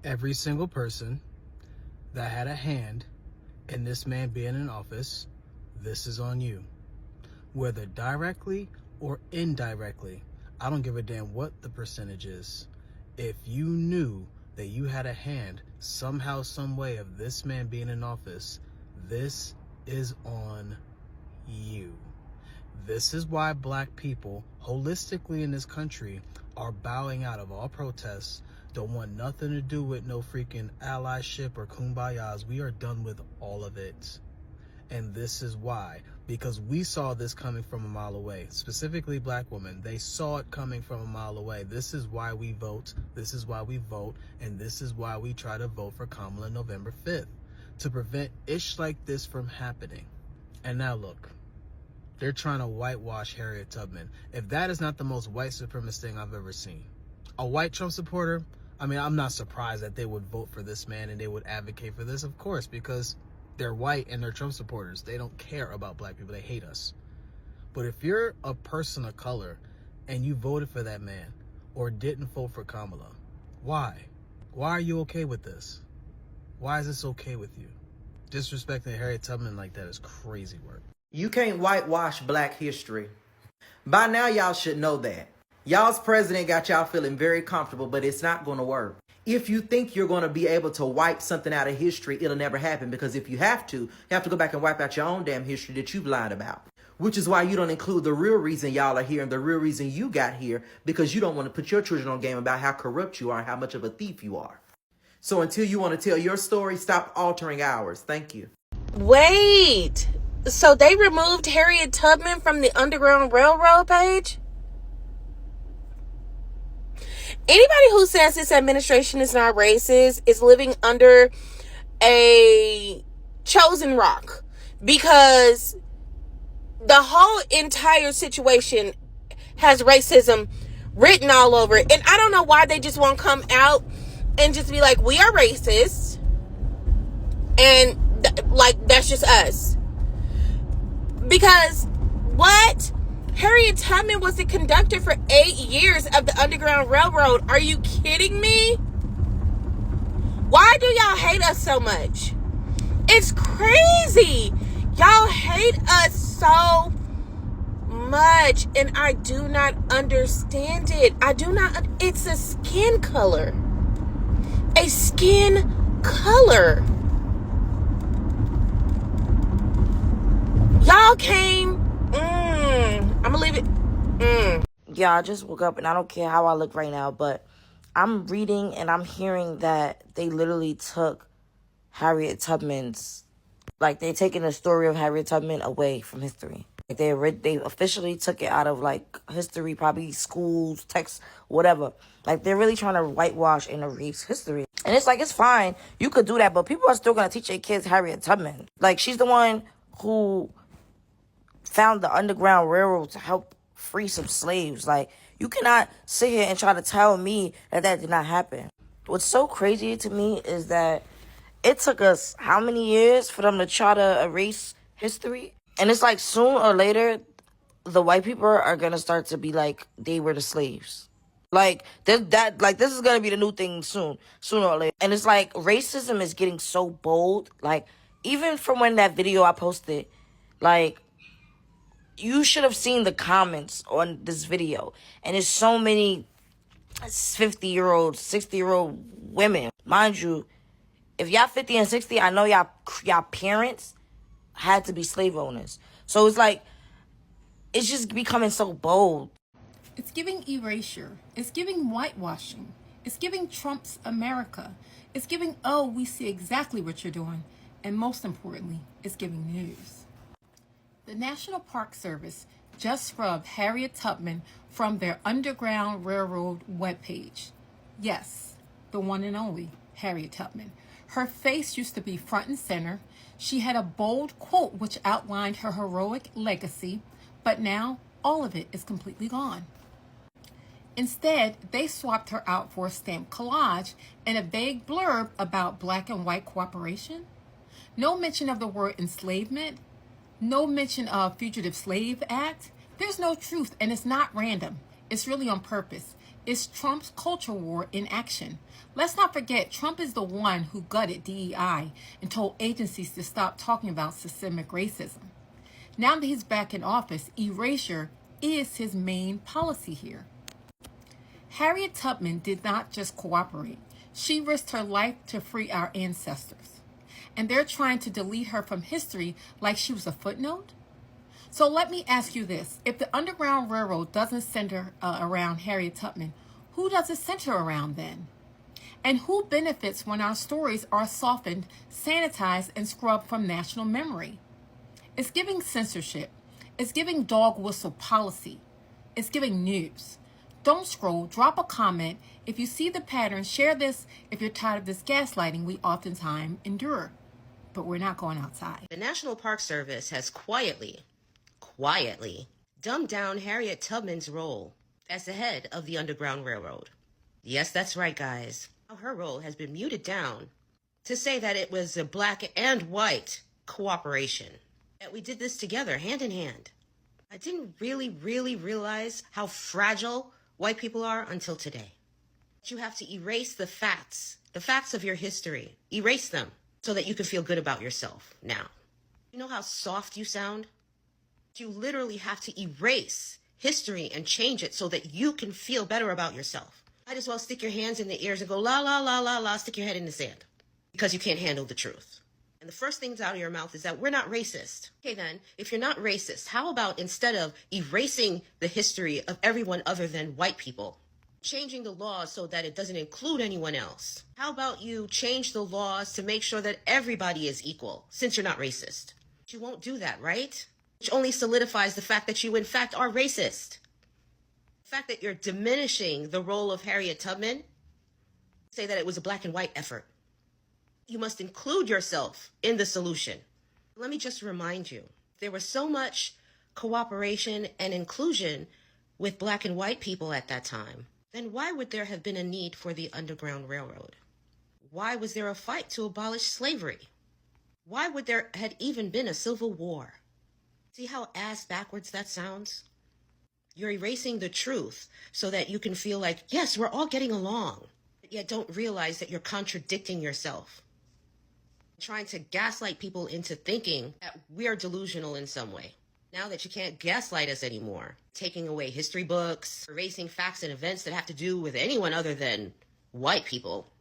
Every single person that had a hand in this man being in office, this is on you. Whether directly or indirectly, I don't give a damn what the percentage is. If you knew that you had a hand somehow, some way of this man being in office, this is on you. This is why black people holistically in this country are bowing out of all protests, don't want nothing to do with no freaking allyship or kumbayas. We are done with all of it. And this is why, because we saw this coming from a mile away, specifically black women. They saw it coming from a mile away. This is why we vote. This is why we vote. And this is why we try to vote for Kamala November 5th, to prevent ish like this from happening. And now look, they're trying to whitewash Harriet Tubman. If that is not the most white supremacist thing I've ever seen. A white Trump supporter, I mean, I'm not surprised that they would vote for this man and they would advocate for this, of course, because they're white and they're Trump supporters. They don't care about black people. They hate us. But if you're a person of color and you voted for that man or didn't vote for Kamala, why? Why are you okay with this? Why is this okay with you? Disrespecting Harriet Tubman like that is crazy work. You can't whitewash black history. By now, y'all should know that. Y'all's president got y'all feeling very comfortable, but it's not going to work. If you think you're going to be able to wipe something out of history, it'll never happen. Because if you have to go back and wipe out your own damn history that you've lied about. Which is why you don't include the real reason y'all are here and the real reason you got here. Because you don't want to put your children on game about how corrupt you are and how much of a thief you are. So until you want to tell your story, stop altering ours. Thank you. Wait. So they removed Harriet Tubman from the Underground Railroad page? Anybody who says this administration is not racist is living under a chosen rock, because the whole entire situation has racism written all over it. And I don't know why they just won't come out and just be like, we are racist. And that's just us. Because what? Harriet Tubman was the conductor for 8 years of the Underground Railroad. Are you kidding me? Why do y'all hate us so much? It's crazy. Y'all hate us so much. And I do not understand it. It's a skin color. A skin color. Y'all came. I'm gonna leave it. Yeah, I just woke up and I don't care how I look right now, but I'm reading and I'm hearing that they literally took Harriet Tubman's, they're taking the story of Harriet Tubman away from history. They officially took it out of history, probably schools, texts, whatever. They're really trying to whitewash and erase history. And it's fine, you could do that, but people are still gonna teach their kids Harriet Tubman. She's the one who found the Underground Railroad to help free some slaves. You cannot sit here and try to tell me that did not happen. What's so crazy to me is that it took us how many years for them to try to erase history? And it's sooner or later, the white people are going to start to be they were the slaves. This is going to be the new thing sooner or later. And it's racism is getting so bold. Even from when that video I posted, you should have seen the comments on this video. And there's so many 50-year-old, 60-year-old women. Mind you, if y'all 50 and 60, I know y'all parents had to be slave owners. So it's just becoming so bold. It's giving erasure. It's giving whitewashing. It's giving Trump's America. It's giving, oh, we see exactly what you're doing. And most importantly, it's giving news. The National Park Service just scrubbed Harriet Tubman from their Underground Railroad webpage. Yes, the one and only Harriet Tubman. Her face used to be front and center. She had a bold quote which outlined her heroic legacy, but now all of it is completely gone. Instead, they swapped her out for a stamped collage and a vague blurb about black and white cooperation. No mention of the word enslavement. No mention of Fugitive Slave Act. There's no truth, and it's not random. It's really on purpose. It's Trump's culture war in action. Let's not forget, Trump is the one who gutted DEI and told agencies to stop talking about systemic racism. Now that he's back in office, erasure is his main policy here. Harriet Tubman did not just cooperate. She risked her life to free our ancestors. And they're trying to delete her from history like she was a footnote? So let me ask you this. If the Underground Railroad doesn't center around Harriet Tubman, who does it center around then? And who benefits when our stories are softened, sanitized, and scrubbed from national memory? It's giving censorship. It's giving dog whistle policy. It's giving news. Don't scroll, drop a comment. If you see the pattern, share this if you're tired of this gaslighting we oftentimes endure. But we're not going outside. The National Park Service has quietly dumbed down Harriet Tubman's role as the head of the Underground Railroad. Yes, that's right, guys. Her role has been muted down to say that it was a black and white cooperation, that we did this together, hand in hand. I didn't really realize how fragile white people are until today. You have to erase the facts of your history. Erase them so that you can feel good about yourself now. You know how soft you sound? You literally have to erase history and change it so that you can feel better about yourself. Might as well stick your hands in the ears and go la la la la la, stick your head in the sand, because you can't handle the truth. And the first things out of your mouth is that we're not racist. Okay then, if you're not racist, how about instead of erasing the history of everyone other than white people, changing the laws so that it doesn't include anyone else? How about you change the laws to make sure that everybody is equal, since you're not racist? But you won't do that, right? Which only solidifies the fact that you in fact are racist. The fact that you're diminishing the role of Harriet Tubman, say that it was a black and white effort. You must include yourself in the solution. Let me just remind you, there was so much cooperation and inclusion with black and white people at that time, then why would there have been a need for the Underground Railroad? Why was there a fight to abolish slavery? Why would there had even been a civil war? See how ass backwards that sounds? You're erasing the truth so that you can feel like, yes, we're all getting along, but yet don't realize that you're contradicting yourself. Trying to gaslight people into thinking that we're delusional in some way. Now that you can't gaslight us anymore, taking away history books, erasing facts and events that have to do with anyone other than white people.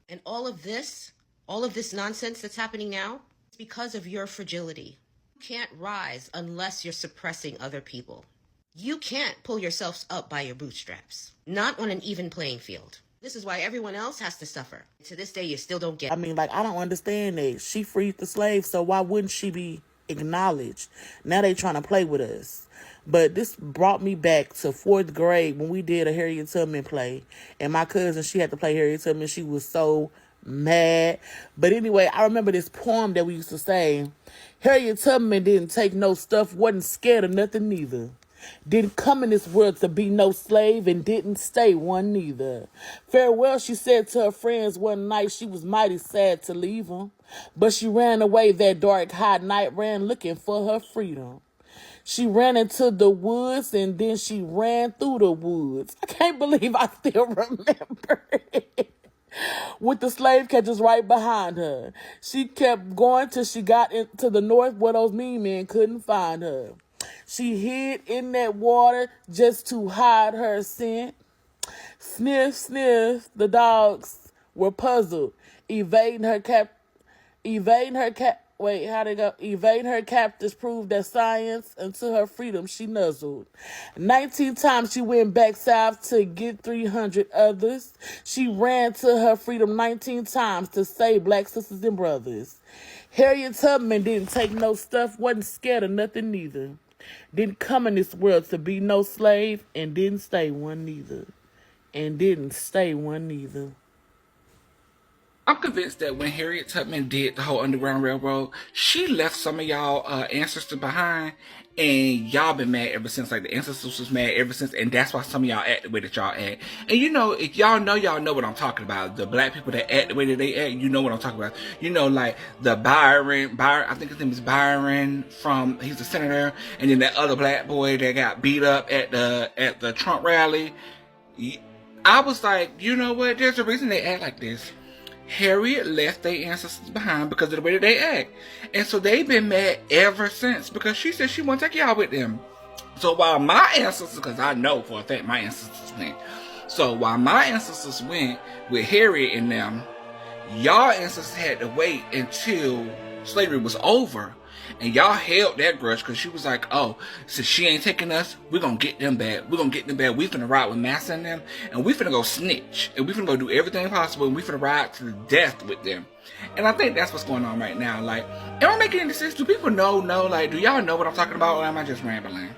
And all of this nonsense that's happening now is because of your fragility. You can't rise unless you're suppressing other people. You can't pull yourselves up by your bootstraps. Not on an even playing field. This is why everyone else has to suffer. To this day, you still don't get it. I mean, like, I don't understand that. She freed the slaves, so why wouldn't she be acknowledged? Now they trying to play with us. But this brought me back to 4th grade when we did a Harriet Tubman play. And my cousin, she had to play Harriet Tubman. She was so mad. But anyway, I remember this poem that we used to say. Harriet Tubman didn't take no stuff, wasn't scared of nothing neither. Didn't come in this world to be no slave and didn't stay one neither. Farewell, she said to her friends one night. She was mighty sad to leave them. But she ran away that dark, hot night, ran looking for her freedom. She ran into the woods and then she ran through the woods. I can't believe I still remember it. With the slave catchers right behind her. She kept going till she got into the north where those mean men couldn't find her. She hid in that water just to hide her scent. Sniff, sniff, the dogs were puzzled, evading her captors proved that science until her freedom she nuzzled. 19 times she went back south to get 300 others. She ran to her freedom 19 times to save black sisters and brothers. Harriet Tubman didn't take no stuff, wasn't scared of nothing neither. Didn't come in this world to be no slave and didn't stay one neither. I'm convinced that when Harriet Tubman did the whole Underground Railroad, she left some of y'all ancestors behind, and y'all been mad ever since. Like, the ancestors was mad ever since, and that's why some of y'all act the way that y'all act. And you know, if y'all know what I'm talking about. The black people that act the way that they act, you know what I'm talking about. You know, like the Byron, I think his name is Byron, he's a senator, and then that other black boy that got beat up at the Trump rally. I was like, you know what? There's a reason they act like this. Harriet left their ancestors behind because of the way that they act. And so they've been mad ever since because she said she won't take y'all with them. So while my ancestors, because I know for a fact my ancestors went. So while my ancestors went with Harriet and them, y'all ancestors had to wait until slavery was over. And y'all held that grudge because she was like, oh, since she ain't taking us, we're going to get them back. We're going to get them back. We finna ride with Massa and them. And we finna go snitch. And we finna go do everything possible. And we finna ride to the death with them. And I think that's what's going on right now. Like, am I making any sense? Do people know? Like, do y'all know what I'm talking about? Or am I just rambling?